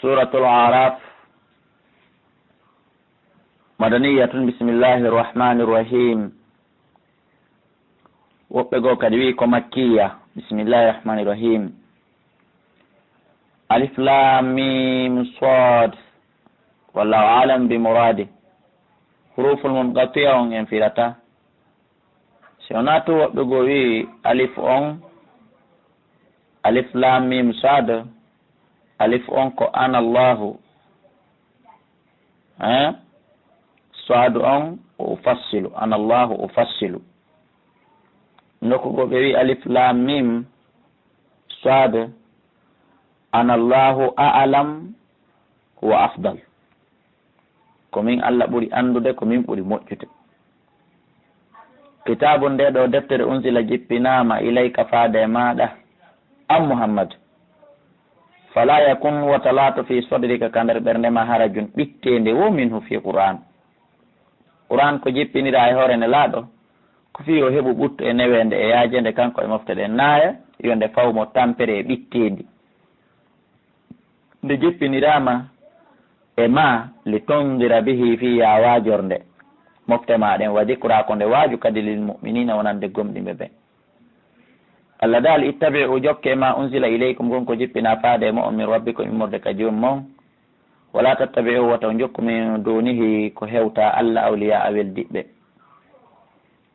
Suratul Araf madaniyatun bismillahirrahmanirrahim. Woɓɓe goo kadi wi ko makkiya. Bismillahirrahmanirrahim. Alif lam mim sad. Wallahu alam bi muradi. Huruful munqati'a on en firata. Si onatu woɓɓe goo wi alif on, alif lam mim sad. Alif on ko ana Allahu, sad on ufassilu, ana Allahu ufassilu. Nokkugo ɓe wi alif lam mim sad, ana Allahu a'lam huwa afdal. Komin Allah ɓuri andude, komin ɓuri moƴƴude. Kitabu nde ɗo deftere unsila jippinama ilayka faade maɗa an Muhammad. Fala yakun watalato fi sodrika ka nder ɓernde ma harajun ɓittende wo minhu fi Qur'an. Qur'an ko jippinira e hoore nde laaɗo ko fi o heɓu ɓutto e newende e yaajende kanko e mofte ɗe naaya yonde fawmo tampere e ɓittendi. Nde jippinirama e ma li tondira bihi fi ya waajorde mofte maɗen wa dicra ko nde waaju kadi lil mu'minina wonande gomɗiɓe ɓen. Allah dal ittabi'u jokke ma unsila ilaykum gon ko jippina faade mo on min rabbikum immorde ka joom mon. Wala tattabi'u wata jokku min dunihi ko hewta Allah awliya awel diɓɓe.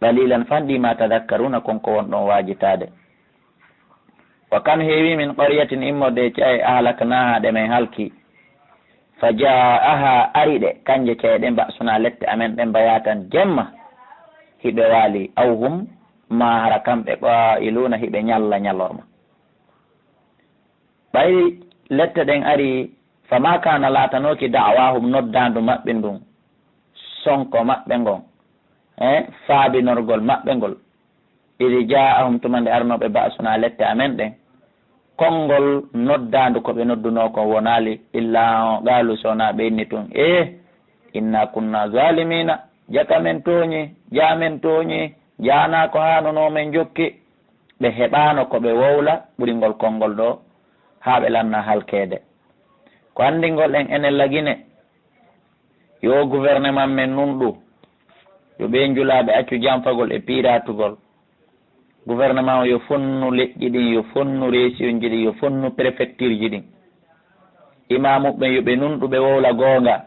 Dalilan fandi ma tadakkaruna konko wonɗon waajitade. Wa kam heewi min qaryatin immorde cae ahlaknaha ɗe men halki. Faja'aha ariɗe kanje caeɗe mbasuna lette amen ɗen bayatan jemma hiɓe waali awhum ma hara kamɓe iluna hiɓe ñalla ñalorma. Ɓay lette ɗen ari fama kana latanoki da'wahum noddandu maɓɓe ndun sonko maɓɓe ngon faabinorgol maɓɓe ngol idi ja'ahum tumande arnoɓe ba'suna lette amen ɗen konngol noddandu koɓe nodduno ko wonali illa galu sona ɓe inni tun inna kunna zalimina jaka men toñi jamen toñi jana ko hanono men jokki. Ɓe heɓano ko ɓe wowla ɓuringol konngol ɗo ha ɓe lanna halkede. Ko andingol en enen lagine yo gouvernement men nunɗu yo ɓe julaɓe accu janfagol e piratugol. Gouvernement o yo fonnu leƴƴi ɗin, yo fonnu région ji ɗin, yo fonnu préfecture ji ɗin. Imamuɓe yo ɓe nunɗu ɓe wowla gonga.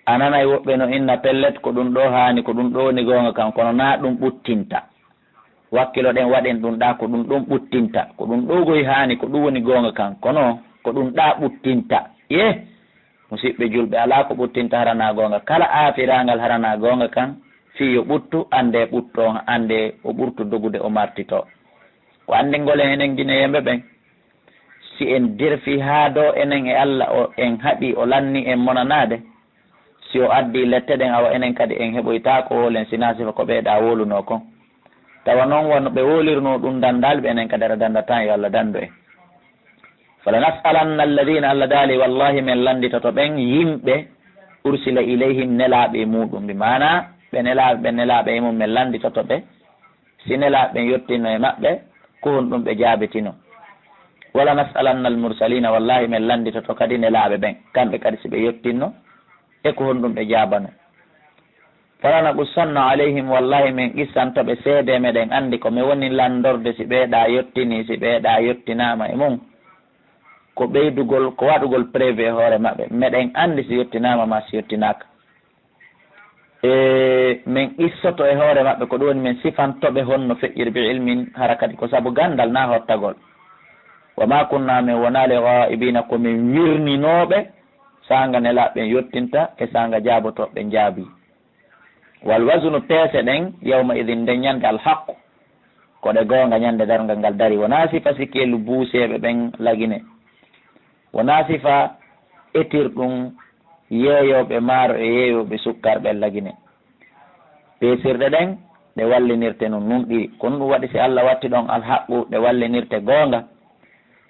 A nanay woɓɓe no inna pellet ko ɗum ɗo hani, ko ɗum ɗo woni gonga kan, kono na ɗum ɓuttinta. Wakkilo ɗen waɗen ɗum ɗa ko ɗum ɗon ɓuttinta, ko ɗum ɗo goyi hani ko ɗum woni gonga kan, kono ko ɗum ɗa ɓuttinta. Musidɓe julɓe, ala ko ɓuttinta harana gonga. Kala afirangal harana gonga kan fi yo ɓuttu ande ɓutto, ande o ɓurtu dogude o martito. Ko andingol enen guine yemɓe ɓen, si en dirfi ha do enen e Allah o en haɗi o lanni en monanade, si o addi lette ɗen awa enen kadi en heɓoyta ko wolen sina sifa ko ɓeeɗa woluno kon. Tawa noon wonno ɓe wolirno ɗum dandalɓe enen kadi aɗa dandatan yo Allah dandu en. Fala nas'alanna alladina Allah daali wallahi men landitoto ɓen yimɓe ursila ilayhim nelaɓe muɗum, bi mana ɓe nelaɓe e mum men landitoto ɓe. Si nelaɓe yottino e maɓɓe ko hon ɗum ɓe jaabitino. Wala nas'alanna almursalina wallahi men landitoto kadi nelaɓe ɓen kamɓe kadi si ɓe yottinno e ko honɗum ɓe jaabano. Falana qussanna alayhim wallahi min qissantoɓe seede meɗen andi ko mi woni landorde si ɓeeɗa yottini, si ɓeeɗa yottinama e mum ko ɓeydugol, ko waɗugol prévu e hoore maɓɓe. Meɗen andi si yottinama ma si yottinaka. Min qissoto e hoore maɓɓe ko ɗum woni min sifantoɓe honno feƴƴiri bi ilmin hara kadi ko sabu gandal na hottagol. Wa ma kunna min wonali ghaibina ko min wirninoɓe sanga nelaɓe yottinta e sanga jaabotoɓe jaabi. Wal wasnu peese ɗen yawma idin nden ñande al haqqu ko ɗe gonga ñande dargal ngal dari. Wona sifa sikkelu buuseɓe ɓen lagine, wona sifa etirɗum yeeyoɓe maaro e yeeyoɓe sukkarɓe lagine. Peesirɗe ɗen ɗe wallinirte no nunɗiri, ko ɗum waɗi si Allah watti ɗon al haqqu ɗe wallinirte gonga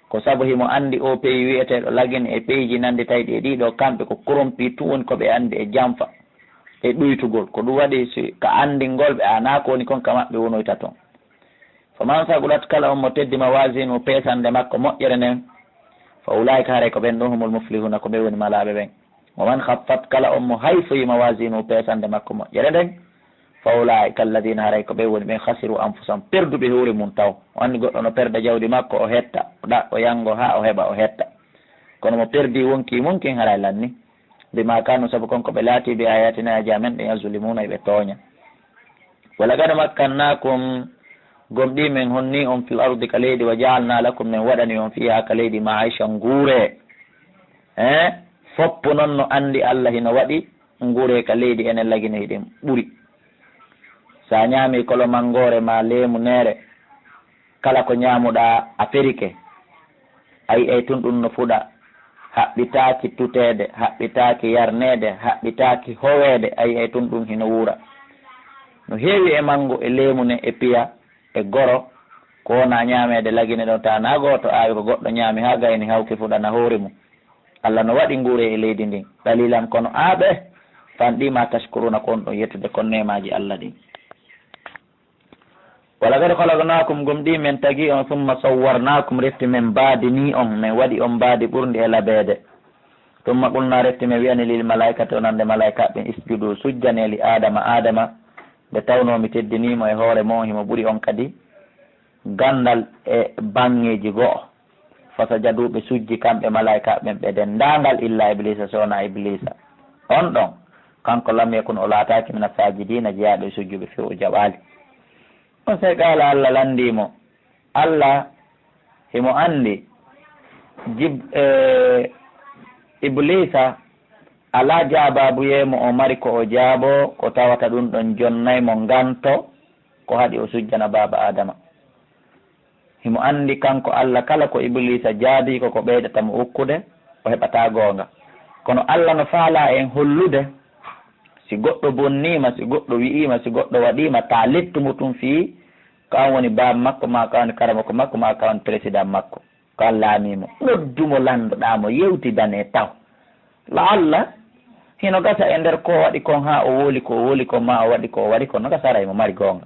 ko sabu himo andi o pays wiyeteɗo lagine e pays ji nandi tawɗi e ɗiɗo kamɓe ko corrompi tun woni koɓe andi e jamfa e ɗuytugol. Ko ɗum waɗi si ka andingol ɓe ana ko woni kon ka maɓɓe wonoyta toon. Faman sagulat kala on mo teddima wasinu peesande makko moƴƴere nden fa ulaika haray ko ɓen ɗon humul muflihuna ko ɓe woni malaɓe ɓen. wa man khaffat kala on mo hayfoyi mawasinu pesande makko moƴƴere nden fa ulaika alladina haray ko ɓe woni ɓen khasiru anfusahum perduɓe hoore mum taw. o anndi goɗɗo no perda jawdi makko o hetta o ɗaɓɓo yango ha o heɓa o hetta, kono mo perdi wonki munkin haray lanni bima kanu saabu konko ɓe laati bi ayatina aji amen ɓe yazlimuna ɓe tooña. wala gada makkannakum gomɗi men honni on fil ardi ka leydi wa jaalna lakum min waɗani on fiha ka leydi maisha nguure foppo noon no andi Allah hino waɗi nguure ka leydi enen lagino hiɗen ɓuri. sa ñaami kolo mangore ma leemu neere kala ko ñaamuɗa Afrique ayi ay tun ɗum no fuɗa haɓɓitaaki tuteede, haɓɓitaaki yarneede, haɓɓitaaki howeede, ayi ay tun ɗum hino wuura. no heewi e mango e leemu ne e piya e goro ko wona ñaameede lagine ɗo ta na gooto aawi ko goɗɗo ñaami haa gayni hawki fuɗana hoore mum. Allah no waɗi nguure e leydi ndin dalilan kono aaɓe fanɗima tashkuruna kon ɗon yettude kon nemaji Allah ɗin. wala gad halagnakum gomɗi men tagi on summa sawwarnakum refti men baadini on min waɗi on baadi ɓurdi e labeede. tumma qulna refti men wiyani lil malaikati onande malaika ɓen isjudu sujjaneli adama nde tawnomi teddinimo e hoore mo himo ɓuri on kadi gandal e bangeji go'o fasa jaduɓe sujji kamɓe malaika ɓen ɓe dendagal illa iblisa sowona iblisa on ɗon kanko lam yakun o laataki mina sajidina jeyaɓe sujjuɓe few o jaɓali. on sey qala Allah landimo Allah himo andi iblisa ala jababuyemo o mari ko o jaabo ko tawata ɗum ɗon jonnay mo ganto ko haɗi o sujjana baba adama. himo andi kanko Allah kala ko iblisa jaabi koko ɓeydata mo ukkude o heɓata gonga, kono Allah no faala en hollude si goɗɗo bonnima, si goɗɗo wi'ima, si goɗɗo waɗima ta lettumo tum fii ko an woni baba makko ma ka woni karamako makko ma ka woni président makko ko an laamimo noddumo landoɗamo yewtidane taw la Allah hino gasa e nder ko waɗi kon ha o woli ko woli kon ma o waɗi ko o waɗi kon no gasara mo mari gonga.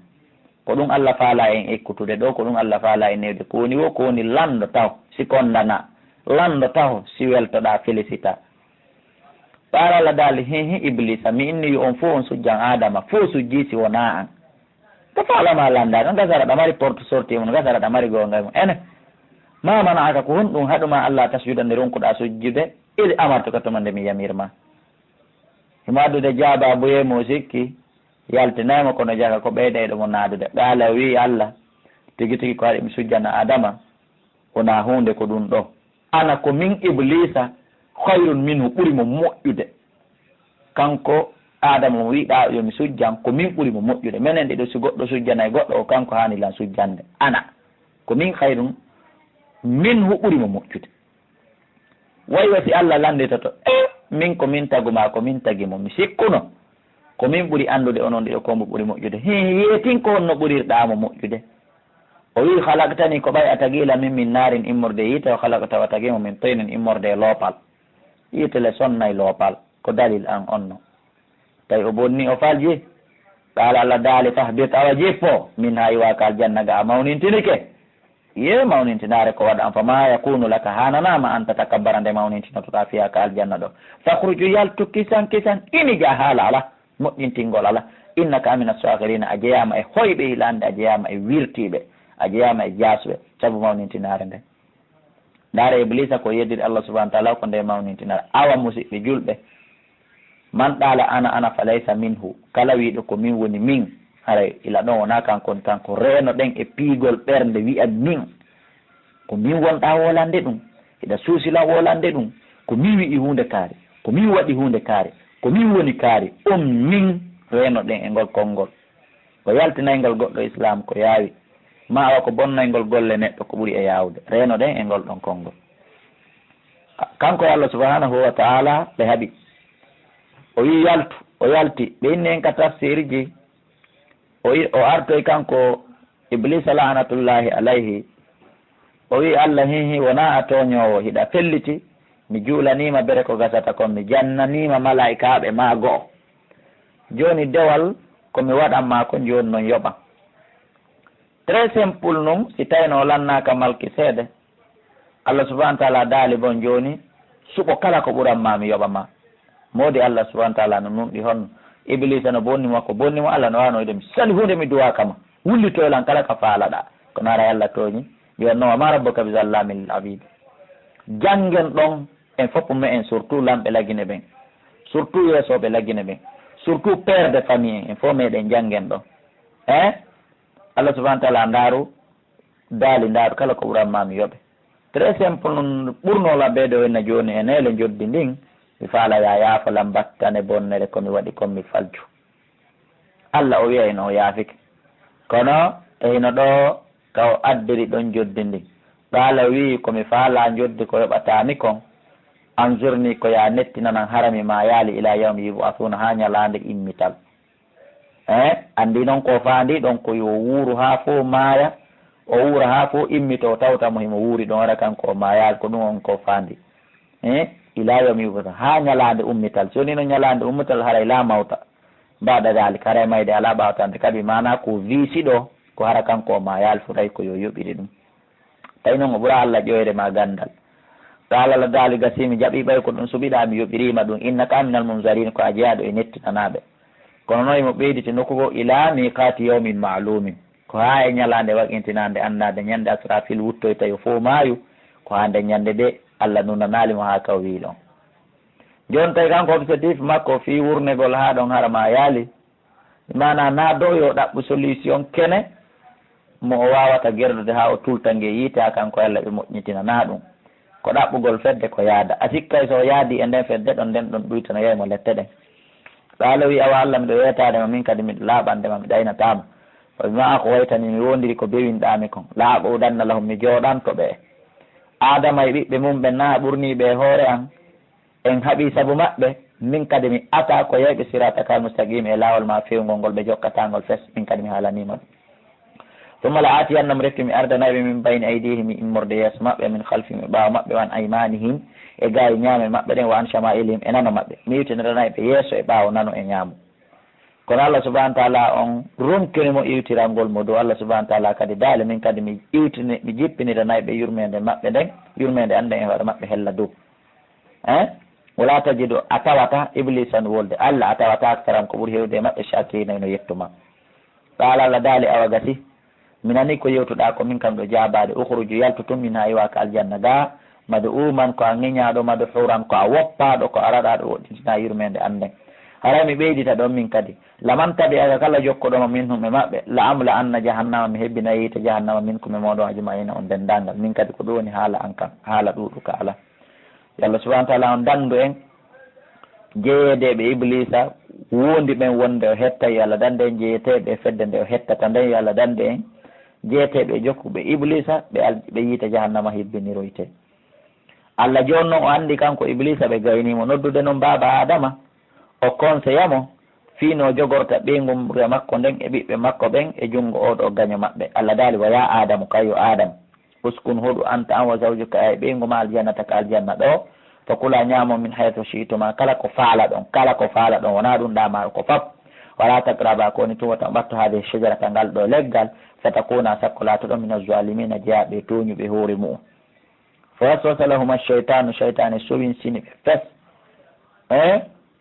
ko ɗum Allah faala en ekkutude ɗo, ko ɗum Allah faala en newde ko woni wo ko woni lando taw si kondana, lando taw si weltoɗa félicita. ɓaara Allah daali hehe iblisa mi inni on fo on sujjan adama fo sujji si wona an ko faalama landa no gasara ɗa mari porte sortie mum no gasara ɗa mari gonga mum ene mamana aka ko honɗum haɗuma Allah tasjuda nde ronkuɗa sujjude ili amartuka tuma nde mi yamirma. himo addude jaaba boyemo sikki yaltinaymo kono jaga ko ɓeyɗa mo naadude ɓaala wi Allah tigi tigi ko haɗi mi sujjana adama wona hunde ko ɗum ɗo, ana ko min iblisa hayrun minhu ɓuri mo moƴƴude. kanko adama mo wiɗa yomi sujjan ko min ɓuri mo moƴƴude. minen ɗiɗo si goɗɗo sujjanay goɗɗo o kanko hani lan sujjande ana ko min hayrun minhu ɓuri mo moƴƴude. waywa si Allah landitoto min ko min taguma ko min tagimo mi sikkuno ko min ɓuri andude onon ɗiɗo kombo ɓuri moƴƴude yeetin ko honno ɓurirɗamo moƴƴude. o wi halaktani ko ɓay a tagila min naarin immorde yiite o halakta wa tagimo min toynin immorde e loopal yiitele sonnay loopal ko dalil an onno tawi o bonni o falji qala Allah daali fahbit awa jippo min ha iwaka aljanna a mawnintinike ye mawnintinare ko waɗa an fama yakunu laka hananama an tatakabbara nde mawnintinotoɗa fiya ka aljanna ɗo fakhruju yaltu kisan ini ja haala ala moƴƴintingol ala innaka amina sakirina a jeyama e hoyɓe hilande, a jeyama e wirtiɓe, a jeyama e jasɓe saabu mawnintinare nde. ndaara iblisa ko yeddide Allah subahana wa taala ko nde mawnintinare awa musidɓe julɓe man ɗaala ana fa laysa minhu kala wiɗo ko min woni min haray ila ɗon wona kankon tan ko reeno ɗen e piigol ɓernde wiya min ko min wonɗa wolande ɗum hiɗa suusila wolande ɗum ko min wi'i hunde kaari, ko min waɗi hunde kaari, ko min woni kaari on min reeno ɗen e ngol konngol ko yaltinayngal goɗɗo islam ko yaawi ma awa ko bonnaygol golle neɗɗo ko ɓuri e yawde reeno ɗen e ngol ɗon konngol. kanko Allah subhanahu wa taala ɓe haɓi o wi yaltu o yalti ɓe inni en ka tafsir ji o artoy kanko iblisa laanatullahi alayhi o wi Allah hihi wona a toñowo hiɗa felliti mi juulanima bere ko gasata kon mi jannanima malaikaɓe ma go'o joni dewal komi waɗanma ko joni noon yoɓan très simple num si tawino lannaka malki seede Allah subhanahu wa ta'ala daali bon joni suko kala ko ɓuranma mi yoɓama modi Allah subhanahu wa ta'ala no nunɗi hon iblisa no bonnimo ko bonnimo Allah no wanoyde mi sali hunde mi duwa kama wullitoylan kala ka faalaɗa ko nara Allah toñi wiyatnoma ma rabbuka bi zallamin lil abid. Janggen ɗon en fof me en surtout lamɓe laggine ɓen surtout yeesoɓe laggine ɓen surtout père de famille en fof meɗen janggen ɗon Allah subhanahu wa ta'ala ndaru daali ndaru kala ko ɓuranma mi yoɓe. Très simple noon ɓurnola ɓeeɗo henna joni e nele joddi ndin mi faala ya yaafalam battane bonnere komi waɗi kommi falju. Allah o wiya eno o yaafike kono hino ɗo kaw addiri ɗon joddi ndin ɗo Allah wi komi faala joddi ko yoɓatami kon anzurni ko ya nettinanan harami ma yaali ila yawmi yub'athuna ha ñalande immital andi noon ko faandi ɗon ko yo wuuru ha fo maaya o wuura ha fo immito tawtamo himo wuuri ɗon waɗa kanko ma yaal ko ɗum on ko faandi ila yawmi yub'athuna ha ñalande ummital so ni no ñalande ummital haray la mawta mbaɗa dalik haray mayde ala ɓawtande kadi mana ko wiisi ɗo ko hara kanko ma yaal fuɗay ko yo yoɓiri ɗum tawi noon o ɓuura Allah ƴoyre ma gandal Allah daali gasimi jaɓi ɓay ko ɗum suɓiɗa mi yoɓirima ɗum innaka aminal munzarin ko a jeeyaɗo e nettinanaɓe kono noon imo ɓeyditi nokkugo ila miqati yawmin ma'lumin ko ha e ñalande waƙintinande annade ñande asrafil wuttoyta yo fo maayu ko hande ñande de Allah nunanalimo ha kaw wi ɗon joni tawi kanko objectif makko fi wurnegol ha ɗon hara ma yaali mana na dow yo ɗaɓɓu solution kene mo o wawata gerdude ha o tultangue yiite ha kanko Allah ɓe moƴƴitinana ɗum ko ɗaɓɓugol fedde ko yaada a sikkay so yaadi e nden fedde ɗon nden ɗon ɗuytano yeymo lette ɗen so Allah wi awa Allah miɗo wetadema min kadi miɗo laaɓandema mi ɗaynatama ma ko waytani mi wondiri ko bewinɗami kon laaɓo udanna lahum mi jooɗanto ɓe adama e ɓiɓɓe mum ɓe na ɓurniɓe hoore an en haaɓi saabu maɓɓe min kadi mi ata ko yeyɓe sirata kal mustaqim e lawol ma fewgol ngol ɓe jokkatagol fes min kadi mi haalanima ɗum ثم لآتينهم ركي من أرض نايب من بين أيديهم إمر دياس مأبئ من خلفهم باو مأبئ وان أيمانهم إغاي نيام مأبئ وان شمائلهم إنانو مأبئ ميوتن رنايب يسو باو نانو إنيامو كون الله سبحانه وتعالى on runkini mo iwtirangol mo do Allah subhanahu wa ta'ala kadi daale min kadi mi iwtini mi jippini renayɓe yurmede maɓɓe nden yurmede ande e hoore maɓɓe hella dow wala tajidu a tawata iblisa no wolde Allah a tawata aktaram ko ɓuuri hewde e maɓɓe shakina no yettuma qala Allah daali awa gasi minani ko yewtuɗa ko min kam ɗo jabade ukhruju yaltutum min ha iwaka aljanna ga madu uman ko a ŋeñaɗo madu huran ko a woppaɗo ko araɗaɗo woɗɗitina yurmede anden haray mi ɓeydita ɗon min kadi laman tabi aga kala jokkoɗoma min hum e maɓɓe la amla anna jahannama mi hebbina yiite jahannama min kume moɗon ajumayina on dendagal min kadi ko ɗum woni haala an kam haala ɗuɗu ka ala yo Allah subahana taala on dandu en jeeyedeɓe iblisa wondi ɓen wonde o hetta yo Allah dande en jeeyeteɓe fedde nde o hettata nden yo Allah dande en jeeteɓe jokkuɓe iblisa ɓe yiite jahannama hebbiniroyte Allah joni noon o andi kanko iblisa ɓe gaynimo noddude noon baba adama o conseillamo fiino jogorta ɓeygumre makko nden e ɓiɓɓe makko ɓen e junngo oɗo gaño maɓɓe Allah daali wa ya adamu kayo adamu uskun huɗu anta an wa zawjuka e ɓeygu ma aljannata ka aljanna ɗo fa kula ñaamo min haythu shi'tuma kala ko faala ɗon wona ɗum ɗama ko fab wala tagraba koni tuwata ɓatto hade shajarata ngal ɗo leggal fatakuna sakko latoɗon min azalimina jeyaɓe toñuɓe hoore mu'um fa waswasa lahuma cheytanu cheytane sowinsini ɓe fes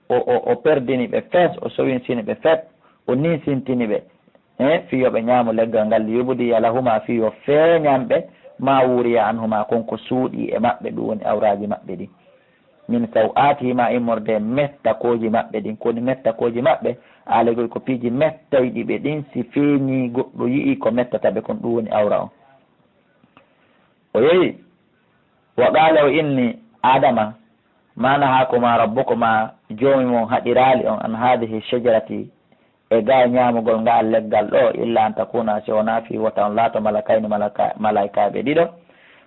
o perdini ɓe fes o sowinsini ɓe fet o ninsintini ɓe fiyoɓe ñaamo leggal ngal yubdiya lahuma fiyo feeñanɓe ma wuriya anhuma konko suuɗi e maɓɓe ɗum woni awraji maɓɓe ɗin min saw'atihima immorde mettakoji maɓɓe ɗin koni mettakoji maɓɓe alegoy ko piiji mettayɗi ɓe ɗin si feeñi goɗɗo yii ko mettataɓe kon ɗum woni awra on o yehi wa qala o inni adama mana hakuma rabbukuma joomi mon haɗirali on an hadihi shajarati e ga ñamugol ngal leggal ɗo illa an takuna si wona fi wata on laato malakayni malaikaɓe ɗiɗo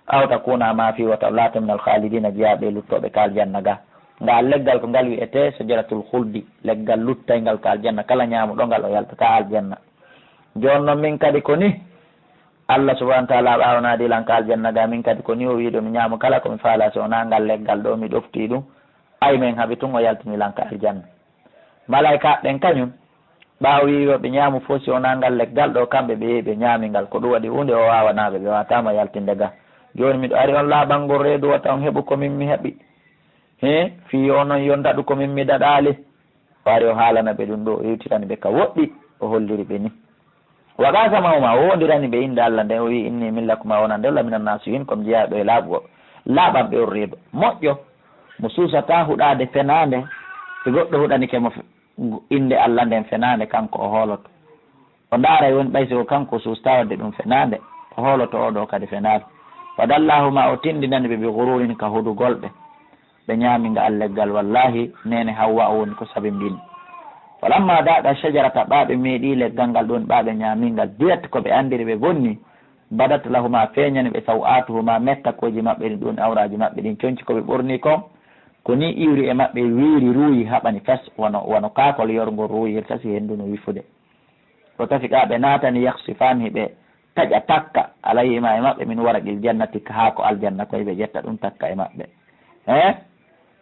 aw takuna ma fi wata on laato min al khalidina jeyaɓe luttoɓe ka aljanna ga ngal leggal ko ngal wiyete shajaratul khuldi leggal luttaygal ka aljanna kala ñamuɗo ngal o yaltata aljanna joni noon min kadi ko ni Allah subhanahu wa ta'ala ɓawnadi lan ka aljanna ga min kadi ko ni o wiɗo mi ñaamu kala komi faala so wona ngal leggal ɗo mi ɗofti ɗum ay min haaɓi tun o yaltini lan ka aljanna malaika ɓen kañum ɓaawo wiwo ɓe ñaamu fof si wona ngal leggal ɗo kamɓe ɓe yehi ɓe ñaami ngal ko ɗum waɗi hunde o wawanaɓe ɓe watama yaltinde ga joni miɗo ari on laaɓangol reedu o taw heɓu komin mi heɓi fi o noon yo daɗu komin mi daɗali o ari o haalana ɓe ɗum ɗo o yewtirani ɓe ka woɗɗi o holliri ɓe ni waɗaka mawma o wondirani ɓe inde Allah nde o wi inni millakuma wona nde lamina nasihin comme jeeyaɗo e laaɓugo laaɓan ɓe on reedu moƴƴo mo suusata huɗade fenade e goɗɗo huɗanikemo inde Allah nden fenade kanko o hooloto o ndaara woni ɓaysi ko kanko suusta wadde ɗum fenade o hooloto oɗo kadi fenade wadallahuma o tindinani ɓe ɓe gururin ka hudugolɓe ɓe ñaaminga alleggal wallahi nene Hawwa o woni ko sabimbini walamma daɗa shajarata ɓaɓe meeɗi leggal ngal ɗon ɓaɓe ñaamingal direct koɓe andiri ɓe bonni badat lahuma feeñani ɓe sawatuhuma mettakoji maɓɓe ɗin ɗon awraji maɓɓe ɗin conci koɓe ɓorni ko ni iwri e maɓɓe wiiri ruuyi haɓani fes wono kakol yorgol ruuyi tasi hendu no wifude o tafi ɓe natani yaksifani ɓe taƴa takka alayhima e maɓɓe min waraqil jannati ha ko aljanna koye ɓe ƴetta ɗum takka e maɓɓe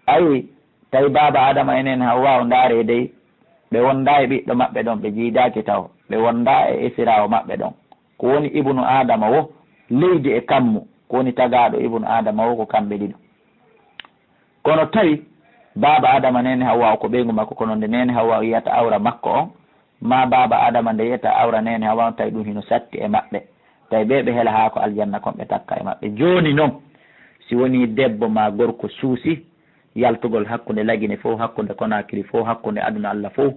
ayi tawi baba adama enen Hawwa o ndaare dey ɓe wonda e ɓiɗɗo maɓɓe ɗon ɓe jiidaki taw ɓe wonda e isirawo maɓɓe ɗon ko woni ibnu adama wo leydi e kammu ko woni tagaɗo ibnu adama wo ko kamɓe ɗiɗo kono tawi baba adama nene Hawwa ko ɓeygu makko kono nde nene Hawwa o yiyata awra makko on ma baba adama nde yiyata awra nene Hawwa on tawi ɗum hino satti e maɓɓe tawi ɓe heela ha ko aljanna kon ɓe takka e maɓɓe joni noon si woni debbo ma gorko suusi yaltugol hakkude lagine fof hakkude Konakiri fof hakkude aduna Allah fof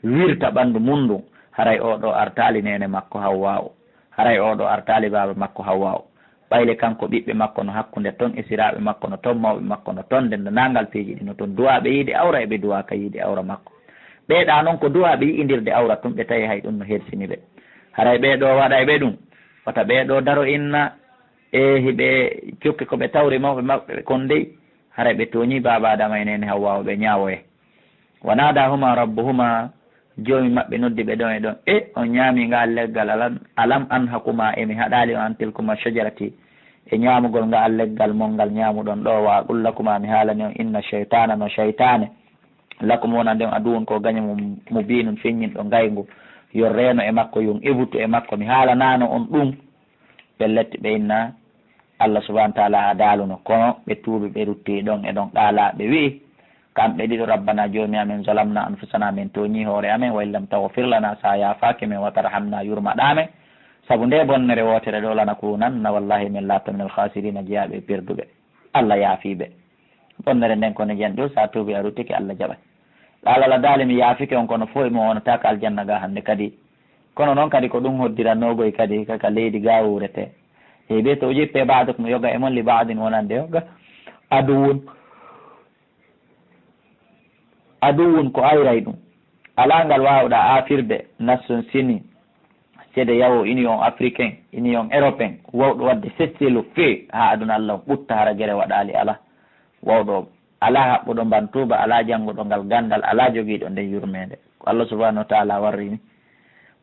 wirta ɓandu mum haray oɗo artali nene makko Hawwa o haray oɗo artali baba makko Hawwa o ɓayle kanko ɓiɓɓe makko no hakkude toon e siraɓe makko no toon mawɓe makko no toon nde nangal peeji ɗi no toon duwaɓe yiide awra eɓe duwa ka yiide awra makko ɓeeɗa noon ko duwaɓe yiidirde awra tum ɓe tawi hay ɗum no hersini ɓe haray ɓeɗo waɗa e ɓe ɗum wata ɓeɗo daro inna e hiɓe cokki koɓe tawri mawɓe maɓɓe kon dey haray ɓe tooñi baba adama e nene Hawwa o ɓe ñaawoye wanadahuma rabbuhuma joomi maɓɓe noddi ɓe ɗon e ɗon on ñaamingal leggal alam an hakuma emi haɗali o an tilkuma shajarati e ñaamugol ngal leggal molngal ñaamuɗon ɗo wa qullakuma mi haalani on inna cheytana no cheytane lakum wona nden aduwon ko gaña mo binum feññinɗo ngaygu yo reeno e makko yon ebutu e makko mi haalanano on ɗum ɓe letti ɓe inna Allah subahana wa taala ha daaluno kono ɓe tuuɓi ɓe rutti ɗon e ɗon ɗaalaɓe wi'i kamɓe ɗiɗo rabbana joomi amen zalamna anfusana min toñi hoore amen wa illam taghfir lana sa yaafaki men wa tarhamna yurmaɗamen saabu nde bonnere wotere ɗo lanakunanna wallahi min latta min alkhasirina jeeyaɓe perduɓe Allah yaafiɓe bonnere nden kono jen ɗo sa tuubi a ruttiki Allah jaɓat ɗalala daali mi yaafike on kono fof mo wonataka aljanna ga hande kadi kono noon kadi ko ɗum hoddirannogoy kadi kaka leydi ga wurete e ɓe to jippe baado komo yoga e mon li baadin wonande yoga aduwun ko ayray ɗum ala ngal wawɗa afirde nation sini seede yawo union africain union européen wawɗo wadde sestilu fe ha aduna Allah ɓutta hara guere waɗali ala wawɗo ala haɓɓuɗo mbantuba ala jannguɗo ngal gandal ala joguiɗo nden yurmede ko Allah subahanahu wa taala warrini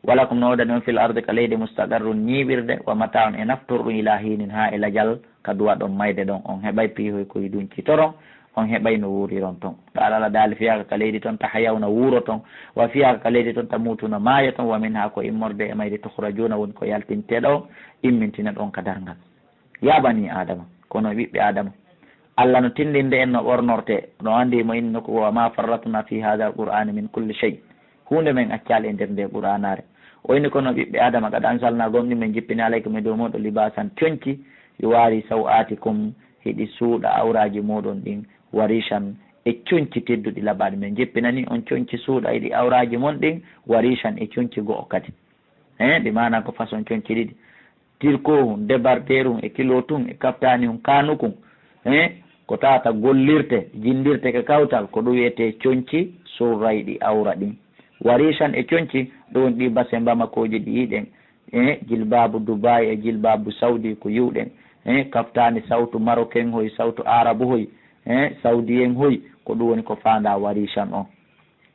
wala kom nowdani on fil arde ka leydi mustaqarrun ñiɓirde wa mataun e naftorɗum ila hinin ha e ladial ka duwa ɗon mayde ɗon on heɓay piihoy koye dunci toron on heɓay no wuuriron toon ɗalala daali fiyaka ka leydi toon ta hayawna wuuro toon wa fiyaka ka leydi toon ta mutuna maayo toon wamin ha ko immorde e mayde tohrajuna woni ko yaltinteɗo immintina ɗon ka dargal yaɓani adama kono ɓiɓɓe adama Allah no tindinde en no ɓornorte no andi mo inno ko wa ma farratna fi hada al qur'ani min kulli shay hunde men accali e nder nde qur'anare o inni kono ɓiɓɓe adama kad ansalna gomni men jippini alaykum e dow moɗo libasan coñci yo waari sawatikum heɗi suuɗa awraji moɗon ɗin warishan e coñci tedduɗi labaɗi men jippinani on coñci suuɗa eɗi awraji mon ɗin warishan e coñci go'o kadi ɗi mana ko façon coñci ɗiɗi tirkohum débarderum e kilotum e kaftani kanukum ko tata gollirte jindirte ke kawtal ko ɗum wiyete coñci surrayɗi awra ɗin warishan e coñci ɗon ɗi base mbamakoji ɗi yiɗen jilbabu Dubai e jilbabu Saudi ko yiwɗen kaftani sawtu marocain hoy sawtu arabu hoy saudien hoy ko ɗum woni ko fanda warishan on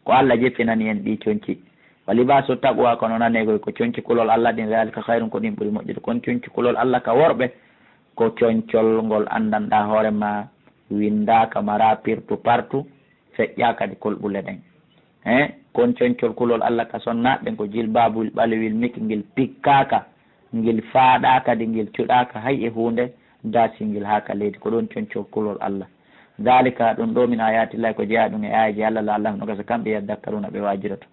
ko Allah jepfinani en ɗi coñci wa libasu taqwa kono nanegoy ko coñci kulol Allah ɗin zalika hayrun ko ɗin ɓuuri moƴƴude kono coñci kulol Allah ka worɓe ko coñcol ngol andanɗa hoorema windaka mara pirtu partu feƴƴa kadi kolɓule ɗen kon coñcol kulol Allah ka sonnaɓe ko jilbabul ɓalewil miki ngel pikkaka ngel faaɗa kadi ngel cuɗaka hay e hunde dasingel ha ka leydi ko ɗon conco kulol Allah dalika ɗum ɗo min ayatillahi ko jeeya ɗum e ayaji Allah la Allah no gasa kamɓe yaddakkaruna ɓe wajirato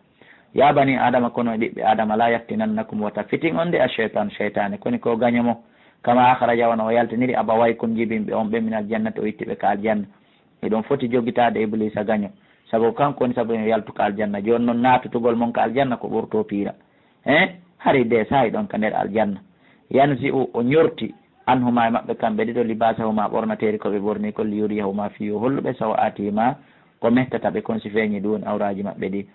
ya bani adama kono e ɓiɓɓe adama la yaftinannakum wata fitin on de a cheytane koni ko gañamo kama akhraja wona o yaltiniri abawaykum jibinɓe on ɓe min aljannata o ittiɓe ka aljanna eɗon foti jogitade iblisa gaño sabu kanko woni sabu yaltu ka aljanna joni noon natutugol mon ka aljanna ko ɓurto piira hari de sahi ɗon ka nder aljanna yansi o ñorti anhuma e maɓɓe kamɓe ɗiɗo libasahuma ɓornateri koɓe ɓorni kolli yuriyahuma fiyo holluɓe sawo atima ko mettata ɓe kon si feeñi ɗum woni awraji maɓɓe ɗi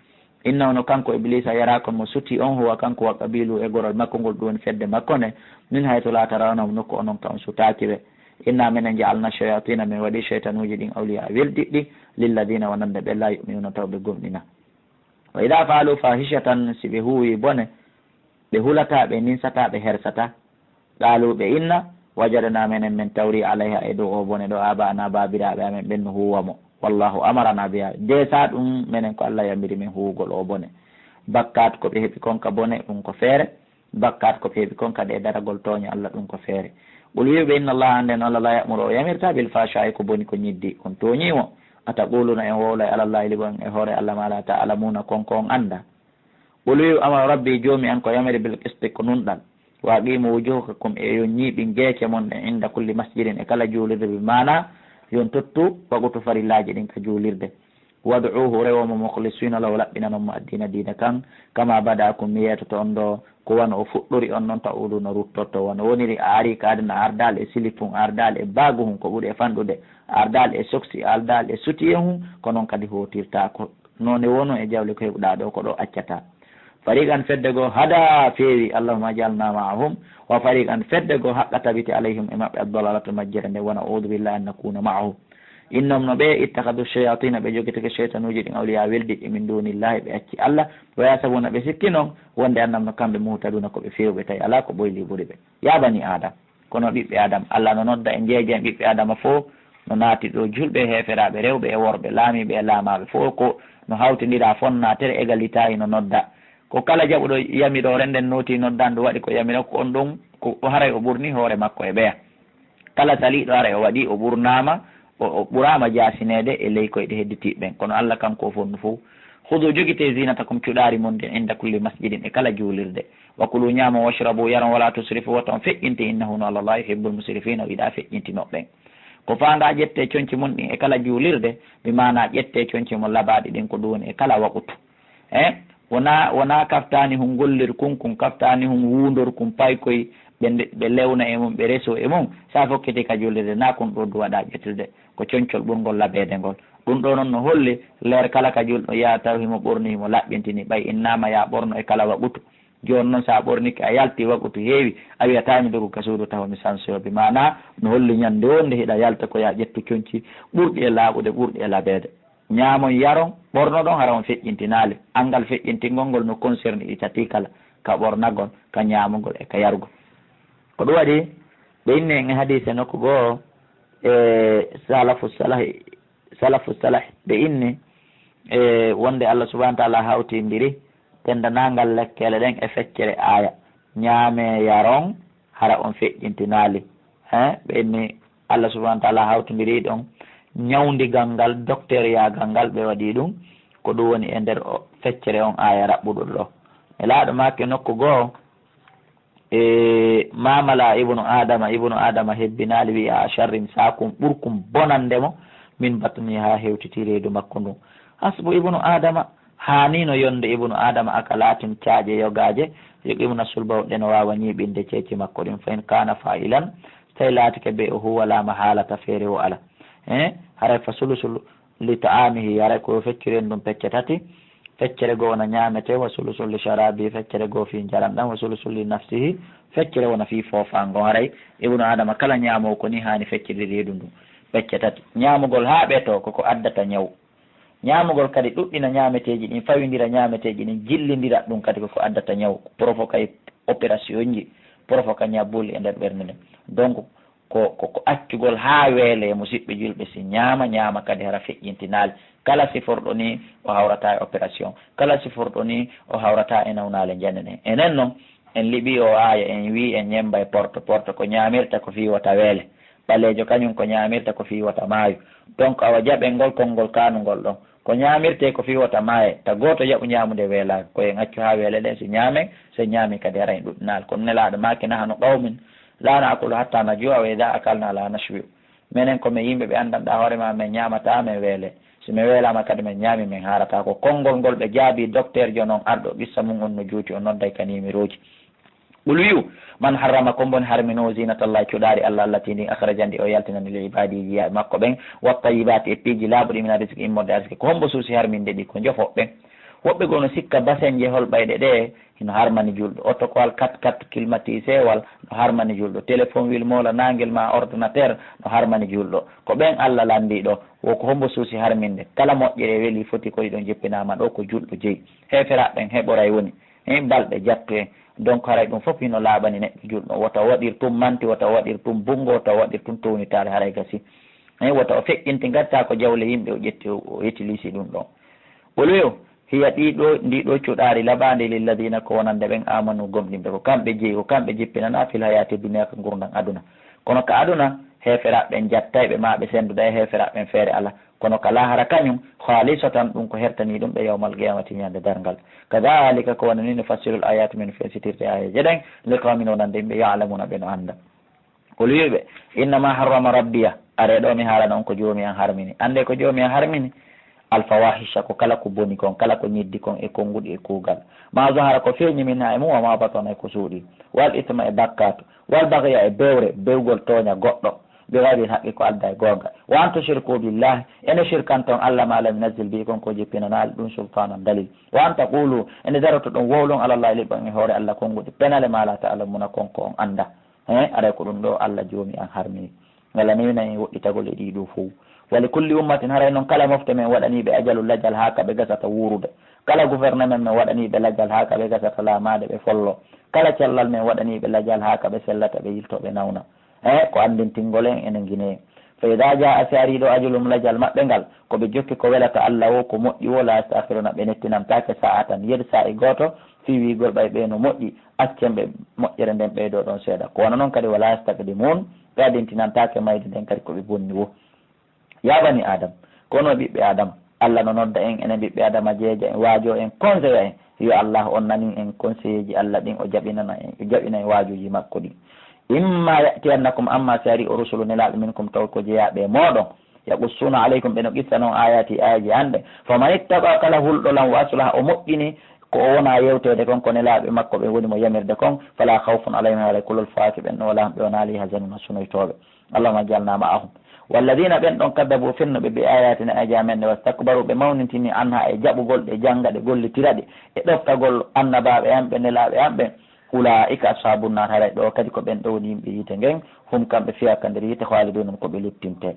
inna ono kanko iblisa yara kon mo sutti on huwa kanko wa qabilu e gorol makko ngol ɗum woni fedde makko ne min hayto latarawnahu nokku onon ka on sutaki ɓe inna minen jaalna shayatina min waɗi cheytanuji ɗin awliya welɗiɗɗi lilladina wonande ɓe la yuminuna taw ɓe gomɗina wa ida faalu fahishatan si ɓe huwi bone ɓe hulata ɓe ninsata ɓe hersata ɗaluɓe inna wajadana menen min tawri alayha e dow o bone ɗo abana babiraɓe amen ɓen no huwamo wallahu amarana biya desa ɗum minen ko Allah yamiri min huwugol o bone bakkat koɓe heeɓi konka bone ɗum ko feere bakkat koɓe heeɓi konka ɗe daragol tooña Allah ɗum ko feere ɓol wiɓe inna Allah anden Allah la yamuru o yamirta bil fasha ko boni ko ñiddi on tooñimo ataquluna en wowla e alallahi ligon e hoore Allah ma la ta'lamuna konko on anda ɓol wiɓe amara rabbi joomi an ko yamiri bil qisti ko nunɗal waqimo wujuhakum e yon ñiiɓi geece mon e inda kulli masjidin e kala juulirde ɓe mana yon tottu wagutu farillaji ɗin ka juulirde wad'uhu rewomo mukhlisina law laɓɓinanonmo addina diina kan kama badakum mi yeytoto on ɗo ko wona o fuɗɗori on noon tawuɗuno ruttotto wona woniri a ari ka adana ardal e silipum ardal e bagu hum ko ɓuuri e fanɗude ardal e soksi ardal e sutiye hum ko noon kadi hotirta ko none wono e jawle ko heɓuɗa ɗo ko ɗo accata fariqan fedde goo hada feewi allahuma jalna maahum wa fariqan fedde goo haqqa tabiti alayhim e maɓɓe addalalatu majjere nde wona audu billah an nakuna maahu innom no ɓe ittahadu cheyatina ɓe jogitake cheytanuji ɗin awliya weldiɗi min dunillahi ɓe acci Allah waya sabuna ɓe sikki noon wonde annam no kamɓe muhtaduna koɓe fewɓe tawi ala ko ɓoyli ɓuuri ɓe ya bani adam kono ɓiɓɓe adam Allah no nodda e jeejen ɓiɓɓe adama fo no naati ɗo julɓe heferaɓe rewɓe e worɓe laamiɓe e laamaɓe fo ko no hawtidira fonnatere égalitayi no nodda ko kala jaɓuɗo yamiɗo renden noti noddandu waɗi ko yamira ko on ɗum ko haray o ɓurni hoore makko e ɓeya kala saliɗo haray o waɗi o ɓurnama o ɓurama jasinede e ley koyɗe hedditiɓɓen kono Allah kanko fonnu fo hudu jogite zinata kom cuɗari mon den inda kulli masjidin e kala juulirde wakulu ñama washrabu yaron wala tusrifu woton feƴƴinte innahu no Allah la yuhibbul musrifina o yiɗa feƴƴintinoɓɓen ko fanda ƴette conci mon ɗin e kala juulirde mi mana ƴette conci mon labaɗi ɗin ko ɗum woni e kala waɓutu wona kaftani hum gollir kunkun kaftani hum wundor kum paykoye ɓe lewna e mum ɓe reso e mum sa fokkiti ka jullirde na kon ɗo duwaɗa ƴettude ko concol ɓurgol laɓede ngol ɗum ɗo noon no holli leer kala ka julɗo ya taw himo ɓorni himo laɓɓintini ɓay innama ya ɓorno e kala waɓutu joni noon sa ɓorniki a yalti waɓutu heewi a wiyatami dogu ka suudu tawa mi sansoyoɓe mana no holli ñande wonde hiɗa yalta ko ya ƴettu conci ɓurɗi e laaɓude ɓurɗi e laɓede ñaamon yaron ɓorno ɗon hara on feƴƴintinali angal feƴƴintingol ngol no concerne ɗi tati kala ka ɓornagol ka ñamugol e ka yarugol ko ɗum waɗi ɓe inni en hadise nokku goo e salafu salah ɓe inni e wonde Allah subahana taala hawtindiri tendanangal lekkele ɗen e feccere aya ñaame yaron hara on feƴƴintinali ɓe inni Allah subahana taala hawtindiri ɗon ñawdigal ngal docteur yagal ngal ɓe waɗi ɗum ko ɗum woni e nder feccere on aya raɓɓuɗol ɗo e laaɗo makke nokku goo e mamala ibnu adama hebbinali wi a sharrin sakum ɓurkum bonandemo min batni ha hewtiti reedu makko ndun hasbu ibnu adama hanino yonde ibnu adama aka latin caaje yogaje yoqimna sulba ɗe no wawa ñiɓinde ceeci makko ɗin fa in kana fa'ilan tawi laatike ɓe o huwa la mahalata feere o ala haray fa sulusul li ta'amihi haray ko fecciren ɗum pecce tati feccere goo wona ñamete wa sulusul li sharabi feccere goo fi jaran ɗam wa sulusul li nafsihi feccere wona fi fofango haray ibnu adama kala ñamowo ko ni hani fecciri reedu ndu pecce tati ñamugol ha ɓeeto koko addata ñaw ñamugol kadi ɗuɗɗina ñameteji ɗin fawidira ñameteji ɗin jillidira ɗum kadi koko addata ñaw provoqué opération ji provoqué ñabbuli e nder ɓernde nden donc ko accugol ha weele musidɓe julɓe si ñama kadi hara feƴƴintinali kala siforɗo ni o hawrata e opération kala siforɗo ni o hawrata e nawnale jande nde enen noon en liiɓi o aya en wi en ñembay porte ko ñamirta ko fiwata weele ɓaleejo kañum ko ñaamirta ko fiiwata maayo. Donc awa jaɓe ngol konngol kaanungol ɗon ko ñaamirte ko fiiwata maaye ta gooto yaɓu ñaamude weelaaki koye accu haa weele ɗen so ñaamen so ñaami kadi ara e ɗuɗɗinaal kono nelaaɗo maake nahano qawmin laana akulu hatta na juwa wa ida akalna la nashwi minen komin yimɓe ɓe anndanɗa hoorema min ñaamata min weele so min weelama kadi min ñaami min haarata ko konngol ngol ɓe jaabi docteur jo noon arɗo ɓissa mum on no juuti o nodday ka numéroji ɓul wiyu man harrama ko mboni harmino zinatallahi cuɗaari allah allati ndi ahrajandi o yaltinani li ibadiji yaɓe makko ɓen wattayibati e piiji laaɓuɗi mina risque immorde arsque ko hombo suusi harminde ɗi ko jofoɓe ɓen woɓɓe gono sikka basen je holɓayɗe ɗe no harmani julɗo auto ko wal 4x4 climatisé wal no harmani julɗo téléphone wil moola nanguel ma ordinateur no harmani julɗo ko ɓen allah landiɗo woko hombo suusi harminde kala moƴƴere weeli foti koɗi ɗon jeppinama ɗo ko julɗo jeeyi heferaɓen heɓoray woni balɗe jattu en donc haray ɗum fof hino laaɓani neɗɗo julɗo wota waɗir tum manti wota waɗir tum bungo wota waɗir tum townitare haray gasi wota o feƴƴinti gatta ko jawle yimɓe o ƴetti o utilisi ɗum ɗon ɓoloyo hiya ndiɗo cuɗaari laɓande lilladina ko wonande ɓen amanu gomɗimɓe ko kamɓe jeeyi ko kamɓe jippinana fil hayati duniya ko gurdan aduna kono ko aduna heferaɓen jattayɓe ma ɓe senduda e heferaɓen feere ala kono ka lahara kañum halisatan ɗum ko hertani ɗum ɓe yawmal qiyamati ñande dargal kadalika ko wonani no fassirul ayatu min fesitirte ayaji ɗen li qawmin wonande yimɓe yalamuna ɓe no anda kol wiɓe innama harrama rabbiya areɗo mi haalana on ko joomi an harmini ande ko joomi an harmini alfawahisha ko kala ko boni kon kala ko ñiddi kon e konguɗi e kuugal ma zahara ko feeñi min ha e mum wama batona e ko suuɗi wal itma e bakkatu wal bagya e bewre bewgol tooña goɗɗo ɓe waɗi haqqi ko adda e gonga wa an tushirku billahi ene shirkanton allah ma lam nazzil bi kon ko jippinanaali ɗum sultanan dalil wa an taqulu ene daroto ɗum wowlon alallah liɓɓan e hoore allah konguɗi penale ma la ta'lamuna konko on anda aɗa ko ɗum ɗo allah joomi an harmini ngala niwina en woɗɗitagol e ɗiɗo fof wali kulli ummatin haray noon kala mofte men waɗaniɓe ajalu lajal ha kaɓe gasata wurude kala gouvernement men waɗaniɓe lajal ha kaɓe gasata laamade ɓe follo kala cellal men waɗaniɓe lajal ha kaɓe sellata ɓe yiltoɓe nawna ko andintingol en enen guine fa ida dia a si ari ɗo ajalum lajal maɓɓe ngal koɓe jokki ko welata allah o ko moƴƴi wo la astahfiruna ɓe nettinamtake sa'a tan yed sa e goto fi wigol ɓay ɓe no moƴƴi accen ɓe moƴƴere nden ɓeydo ɗon seeɗa ko wona noon kadi wala astaqdimun ɓe adintinamtake mayde nden kadi koɓe bonni wo ya bani adam kono ɓiɓɓe adama allah no nodda en enen ɓiɓɓe adama jeeja en waajo en conseilla en yo allah on nani en conseiller ji allah ɗin o jaɓinana en o jaɓina en waajoji makko ɗin imma yatiyannakum amma si ari o rusulu nelaɓe min kum taw ko jeeyaɓe moɗon yaqussuna aleykum ɓe no qissa noon ayati ayaji hande faman ittaqa kala hulɗolan wa aslaha o moƴƴini ko o wona yewtede kon ko nelaɓe makko ɓe woni mo yamirde kon fala khawfun alayhim wala kulol faaki ɓen no wala ɓe wonali hasanuna sunoytoɓe allahuma jalnama ahum walladina ɓen ɗon kaddabu fennuɓe ɓe ayatina aja men ne wastakbaru ɓe mawnitini anha e jaɓugol ɗe jangga ɗe gollitiraɗe e ɗoftagol annabaɓe amɓe nelaɓe amɓe ulaika ashabunnar haray ɗo kadi ko ɓen ɗo woni yimɓe yiite ngen hum kamɓe fiyaka nder yiite haalidunum koɓe luttinte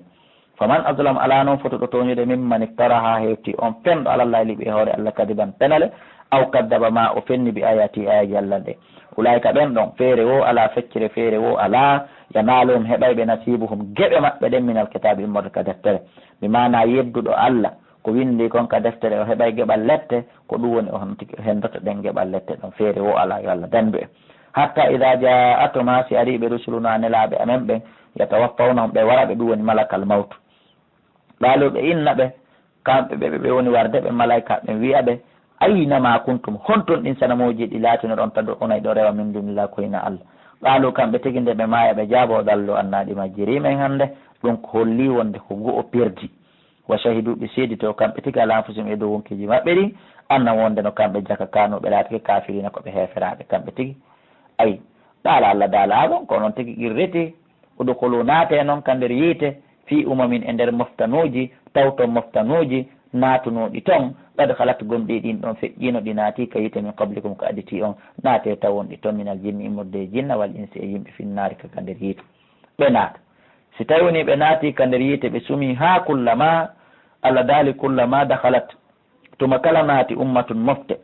faman aslam ala noon foto ɗo toñude mimman iftara ha hewti on fenɗo alallah liɓi e hoore allah kadiban penale aw kaddaba ma o fenni bi ayati ayaji allah ɗe ulaika ɓen ɗon feere wo ala feccere feere wo ala yanaalum heɓayɓe nasibuhum geɓe maɓɓe ɗen minal kitabe immorde ka deftere mi mana yedduɗo allah ko windi kon ka deftere o heɓay geɓal lette ko ɗum woni o hendoto ɗen geɓal lette ɗon feere wo ala yo allah dandu en hatta ida jaatuma si ariɓe rusuluna nelaɓe amen ɓen yatawaffawna ɓe waraɓe ɗum woni malakal mawtu ɗaluɓe inna ɓe kamɓe ɓe woni warde ɓe malayka ɓe wiyaɓe aynama kuntum honton ɗin sanamoji ɗi laatino ɗon tado onay ɗo rewa min dunillah koyna allah qaalu kamɓe tigi nde ɓe maaya ɓe jaabo dallo annaɗi majjirimen hannde ɗum ko holli wonde ko ngu o perdi wa shahiduɓe seedi to kamɓe tigi ala anfusum e dow wonkiji maɓɓe ɗi anna wonde no kamɓe jaka kanoɓe laatake kafirina koɓe heferaɓe kamɓe tigi ayi ɗaala allah daalaɗon ko noon tigi qirreti udukulu naate noon ka nder yiite fi umamin e nder moftanuji tawto moftanuji naatunoɗi toon kadi halat gonɗi ɗin ɗon feƴƴino ɗi naati ka yiite min qablikum ko aditi on naate tawonɗi toon minal jinni immorde e jinna wal insi e yimɓe finnaari ka nder yiite ɓe naata si tawi woni ɓe naati ka nder yiite ɓe sumi ha kullama allah daali kullama dakhalat tuma kala naati ummatun mofte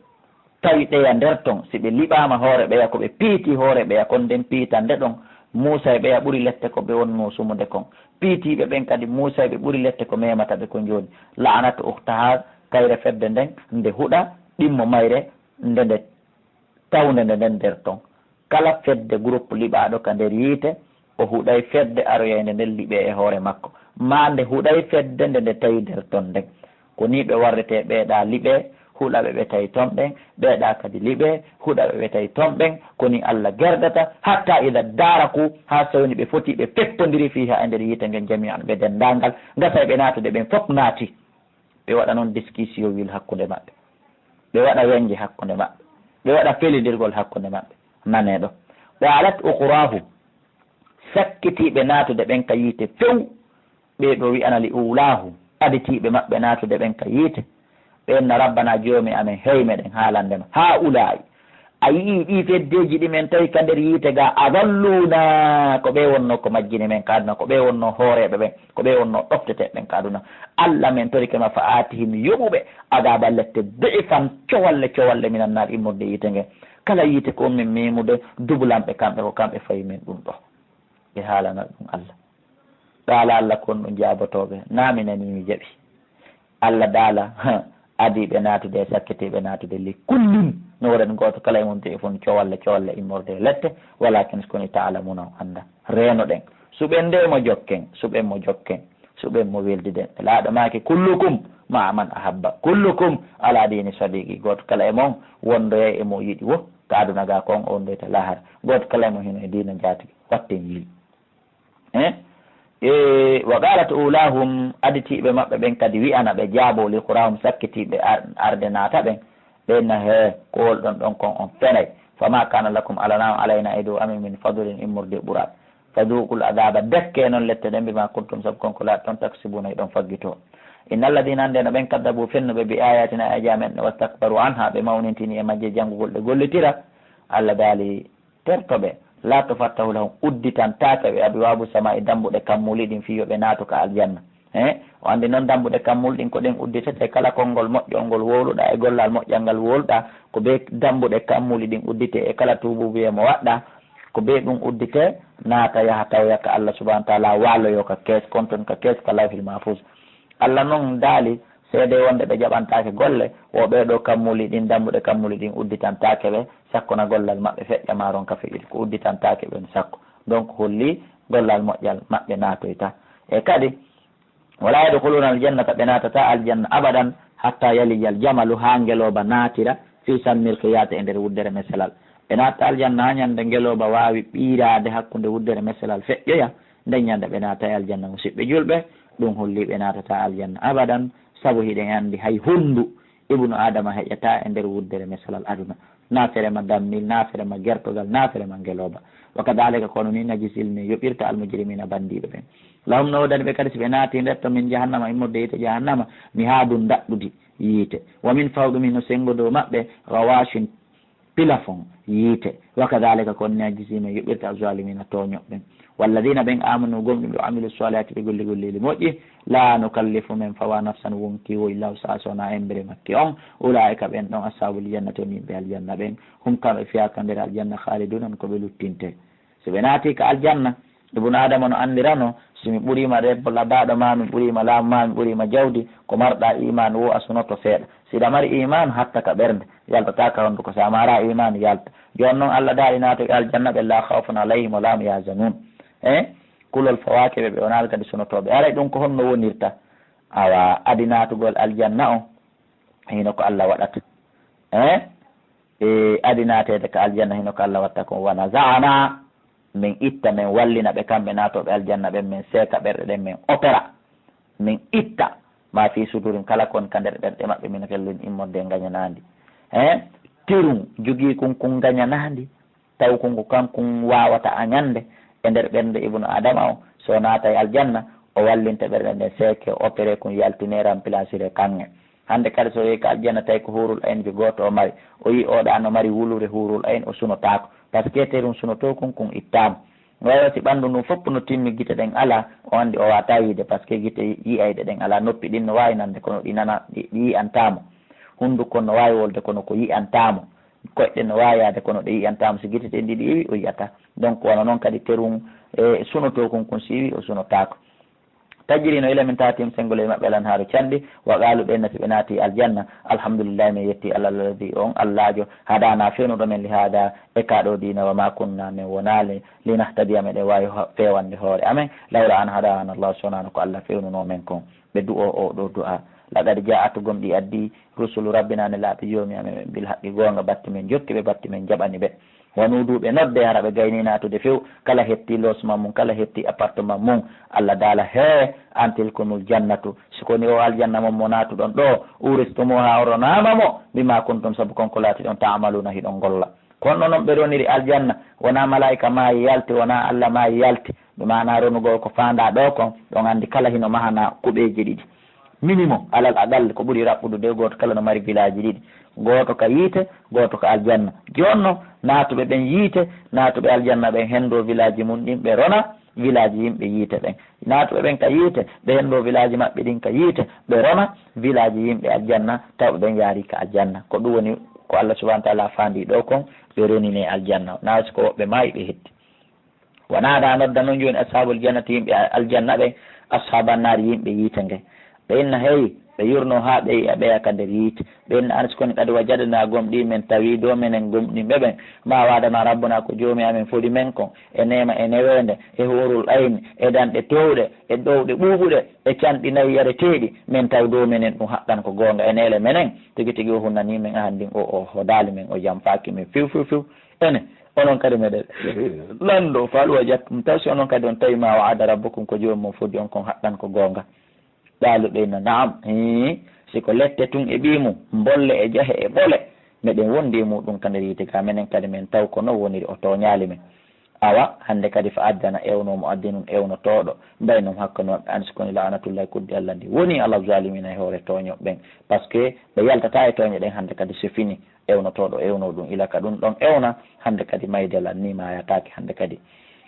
tawi ɗeya nder ton si ɓe liɓama hoore ɓeya ko ɓe piiti hoore ɓeya kon nden piitande ɗon Muusa e ɓeya ɓuri lette ko ɓe wonno sumude kon piitiɓe ɓen kadi Muusa ɓe ɓuri lette ko memata ɓe ko joni la'anata uktaha kayre fedde nden nde huɗa ɗimmo mayre nde tawde nde nden nder ton kala fedde groupe liɓaɗo ka nder yiite o huɗay fedde aroyande nden liɓe e hoore makko ma nde huɗay fedde nde tawi nder ton nden ko ni ɓe warrete ɓeeɗa liɓe huɗaɓe ɓe tawi ton ɓen ɓeeɗa kadi liɓe huɗaɓe ɓe tawi ton ɓen koni Allah gerdata hatta ida daraku ha sowni ɓe foti ɓe peppodiri fiha e nder yite ngen jami'an ɓe dendagal gasa ɓe natude ɓen fof naati ɓe waɗa noon discussion wil hakkude maɓɓe ɓe waɗa weñje hakkude maɓɓe ɓe waɗa felidirgol hakkude maɓɓe naneɗo ɓe alat ukurahu sakkitiɓe natude ɓen ka yiite few ɓeɗo wi'ana li ulahu aditiɓe maɓɓe natude ɓen ka yiite ɓenna rabbana joomi amen heymeɗen haalandema ha ulayi a yii ɗi feddeji ɗimen tawi ka nder yiite ga adalluna ko ɓe wonno ko majjini men ka aduna ko ɓe wonno hooreɓe ɓen ko ɓe wonno ɗofteteɓen ka aduna allah men tori kema fa atihim yoɓuɓe adaba lette deifan cowalle minannaɗi immorde yiite ngen kala yiite ko min mimude dubulanɓe kamɓe ko kamɓe fayi men ɗum ɗo ɓe haalana ɗum allah ɗaala allah kon ɗum jabotoɓe naminani mi jaɓi allah daala adiɓe natude e sakkitiɓe natude li kullin no waɗan goto kala e mum te fon cowalle immorde lette walakin skoni taalamuna o anda reeno ɗen suɓen nde mo jokken suɓen mo weldiden e laaɗo maki kullukum ma man ahabba kullukum ala dini sadiqi goto kala e mon wondoye emo yiɗi wo to aduna ga kon on doyta lahara goto kala e mon hino e dina jatigi watten yii wa qalat ulahum aditiɓe maɓɓe ɓen kadi wi'ana ɓe jaaboli kurahum sakkitiɓe arde naata ɓen ɓenna he kowol ɗon ɗon kon on fenay fama kana lakum alanam alayna e dow amin min fadulin immorde ɓuurat faduqul adaba dekke noon lette ɗen mbima kuntum saabu konko laaɗ toon taksibuna e ɗon faggito inna alladina ande no ɓen kaddabu fennuɓe bi ayatina e ajamen ɗe wastakbaru anha ɓe mawnintini e majje janngugol ɗe gollitira allah daali tertoɓe la tufattahu lahum udditantake ɓe abwabu sama e dambuɗe kammuli ɗin fiyoɓe naatu ka aljanna o andi noon dambuɗe kammuli ɗin ko ɗen udditete kala konngol moƴƴol ngol wowluɗa e gollal moƴƴal ngal wowluɗa ko be dambuɗe kammuli ɗin uddite e kala tububuye mo waɗɗa ko be ɗum uddite naata yaha tawya ka allah subahana taala walloyo ka kees konton ka kees ka lawhil mahfus allah noon daali seede wonde ɓe jaɓantake golle wo ɓeɗo kammuli ɗin dambuɗe kammuli ɗin udditantake ɓe sakkona gollal maɓɓe feƴƴamaron ka feƴƴiɗi ko udditantake ɓen sakko donc holli gollal moƴƴal maɓɓe natoyta e kadi wala yadkhuluna aljannata ɓe natata aljanna abadan hatta yaliyal jamalu ha ngeloba natira fi sammir qiyata e nder wuddere meselal ɓe natta aljanna ha ñande ngeloba wawi ɓirade hakkude wuddere meselal feƴƴoya nden ñande ɓe nata e aljanna musidɓe julɓe ɗum holli ɓe natata aljanna abadan saabu hiɗen andi hay hundu ibnu adama heƴata e nder wuddere mesalal aduna naferema dammil naferema gertogal naferema ngeloba wa kadalika kono ni najis ilmi yoɓirta almujrimina bandiɓe ɓen lahum no wodani ɓe kadi so ɓe naati nder to min jahannama immorde yiite jahannama mi haadum daɗɗudi yiite wamin fawɗumi no sengo dow maɓɓe rawashin pilafon yiite wa kadalika kono ni najisima yoɓirta zalimina toñoɓɓen walladina ɓen amanu gomɗum ɓe amilu salihati ɓe golli gollili moƴƴi la nukallifu men fawa nafsan wonki wo illahu sa sona embere makki on ulaika ɓen ɗon ashabul jannati on yimɓe aljanna ɓen hum kamɓe fiyaka nder aljanna khalidunan koɓe luttinte so ɓe naati ka aljanna ibnu adama no andirano somi ɓuurima debbo labaɗo ma mi ɓuurima laamu ma mi ɓuurima jawdi ko marɗa iman wo a sunoto seeɗa siɗa mari iman hatta ka ɓernde yaltataka honduko sa mara iman yalta joni noon allah daali nato e aljanna ɓe la khawfun alayhim wa lam yahzanun kulol fawakeɓe ɓe wonal kadi sonotoɓe aray ɗum ko honno wonirta awa adi natugol aljanna o hino ko allah waɗata adi natede ko aljanna hino ko allah watta ko wana zana min itta min wallina ɓe kamɓe natoɓe aljanna ɓen min seeka ɓerɗe ɗen min opéra min itta ma fi sudurin kala kon ka nder ɓerɗe maɓɓe min kellun immorde gañanadi tirum jogui kunkun gañanadi taw kunko kankun wawata a ñande e nder ɓernde ibnu adama o so naata e aljanna o wallinta ɓerɗe nde seeke opéré kun yaltinere remplacire kange hande kadi so yehi ko aljanna tawi ko hurul ayn jo goto o mari o yi oɗa no mari wulure hurul ayn o sunotako par ce que terum sunoto kun ittama wawa si ɓanndu ndum fopp no timmi guite ɗen ala o andi o wata yiide par ce que guite yiyayɗe ɗen ala noppi ɗin no wawi nande kono ɗi nana ɗi yiyantamo hunduko no wawi wolde kono ko yiyantamo koyɗe no wayade kono ɗe yiyantama so guite ɗen ɗiɗi iwi o yiyata donc wono noon kadi terum e sunoto kun siwi o sunotako tajiri no ila min tatim sengole maɓɓe lan haaru canɗi wa qalu ɓe nasi ɓe naati aljanna alhamdulillah min yetti allah alladi on allahjo haɗana fewnuɗo men li haada e kaɗo dina wa ma kunna min wonale linahtadiya meɗen wawi fewande hoore amen lawla an haɗana allah sonano ko allah fewnuno men kon ɓe du'o o ɗo du'a laqad ja'at gomɗi addi rusulu rabbina ne laaɓi joomi amen bil haqqi gonga batti men jokki ɓe batti men jaɓani ɓe wanuduɓe nodde hara ɓe gayni natude few kala hetti losma mum kala hetti appartement mum allah daala he antilkonul jannatu sikoni o aljanna mom mo natuɗon ɗo uristumo ha oronama mo bima kuntum saabu konko laati ɗon tamaluna hiɗon golla kono noon ɓe roniri aljanna wona malaika maayi yalti wona allah maayi yalti ɗum mana ronugo ko fanda ɗo kon ɗon andi kala hino mahana kuɓeji ɗiɗi minimum alal aqal ko ɓuuri raɓɓudu de goto kala no mari village ɗiɗi goto ka yiite goto ko aljanna jonno natuɓe ɓen yiite natuɓe aljanna ɓen hendo village mum ɗin ɓe rona village yimɓe yiite ɓen natuɓe ɓen ka yiite ɓe hendo village maɓɓe ɗin ka yiite ɓe rona village yimɓe aljanna tawɓe ɓen yaari ka aljanna ko ɗum woni ko allah subahana taala fandi ɗo kon ɓe ronine aljanna nawsi ko woɓɓe maayi ɓe hetti wonaɗa nodda noon joni ashabul jannati yimɓe aljanna ɓe ashabannari yimɓe yiite nge ɓe inna heewi ɓe yurno ha ɓe ɓeya ka nder yiite ɓe inna anas koni kadi wa jaɗana gomɗi men tawi do menen gomɗiɓe ɓen ma wadana rabbuna ko joomi amen foɗi men kon e nema e newende e horul ayni e danɗe towɗe e ɗowɗe ɓuuɓuɗe e canɗi nayyi yareteɗi min taw dow menen ɗum haqqan ko gonga e nele menen tigui tigui o hunnani men ahandi o hodali men o jamfaki men few ene onon kadi meɗen lando faluwa jakkum taw si onon kadi on tawi ma waada rabbukum ko jomum mo foddi on kon haqqan ko gonga ɗaluɓe no naam siko lette tun e ɓimum bolle e jaahe e ɓole meɗen wondi muɗum ka nder yiite ka minen kadi min taw ko no woniri o toñali men awa hande kadi fa addana ewnomo addi num ewnotoɗo mbay num hakkude maɓɓe an sikoni lanatullahi kudde allah ndi woni allah zalimina e hoore toñoɓe ɓen par ce que ɓe yaltata e toñe ɗen hande kadi so fini ewnotoɗo ewno ɗum ilaka ɗum ɗon ewna hande kadi maydela ni mayatake hande kadi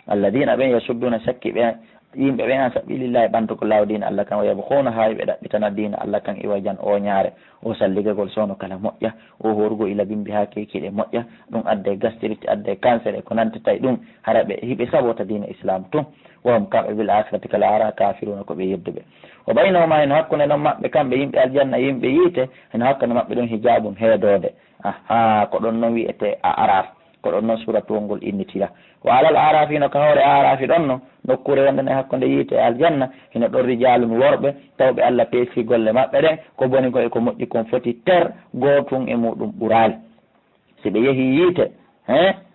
alladina ɓen yasudduna sakki ɓe yimɓe ɓen an sabilillahi ɓantu ko lawdina allah kan o yabhuna ha ɓe ɗaɓɓitana dina allah kan iwajan o ñaare o salligagol sowno kala moƴƴa o horugo ila bimbi ha kekiɗe moƴƴa ɗum adde gastrite adde cancer e ko nantitay ɗum hara ɓe hiɓe sabota dina islam tun wom kamɓe bil akhirati kala ara kafiruna ko ɓe yedduɓe o ɓaynoma heno hakkude noon maɓɓe kamɓe yimɓe aljanna yimɓe yiite heno hakkude maɓɓe ɗon hijabum heedode aha ko ɗon noon wiyete a araf ko ɗon noon suratugol ngol innitira wa alal arafi no ka hoore arafi ɗon no nokkure wonde ne hakkude yiite aljanna hino ɗon rijalum worɓe tawɓe allah peesi golle maɓɓe ɗen ko boni ko eko moƴƴi kon foti ter gotun e muɗum ɓurali si ɓe yeehi yiite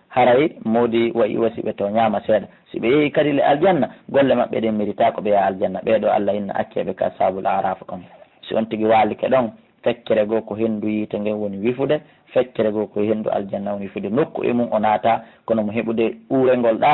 haray moodi wayi wasi ɓe to ñaama seeɗa si ɓe yeehi kadi le aljanna golle maɓɓe ɗen mérita ko ɓe yaha aljanna ɓeɗo allah inna acceɓe ka sabul arafa ɗon si on tigui walike ɗon feccere goo ko hendu yiite ngen woni wifude feccere goo ko hendu aljanna woni wifude nokku e mum o naata kono mo heɓude uurengol ɗa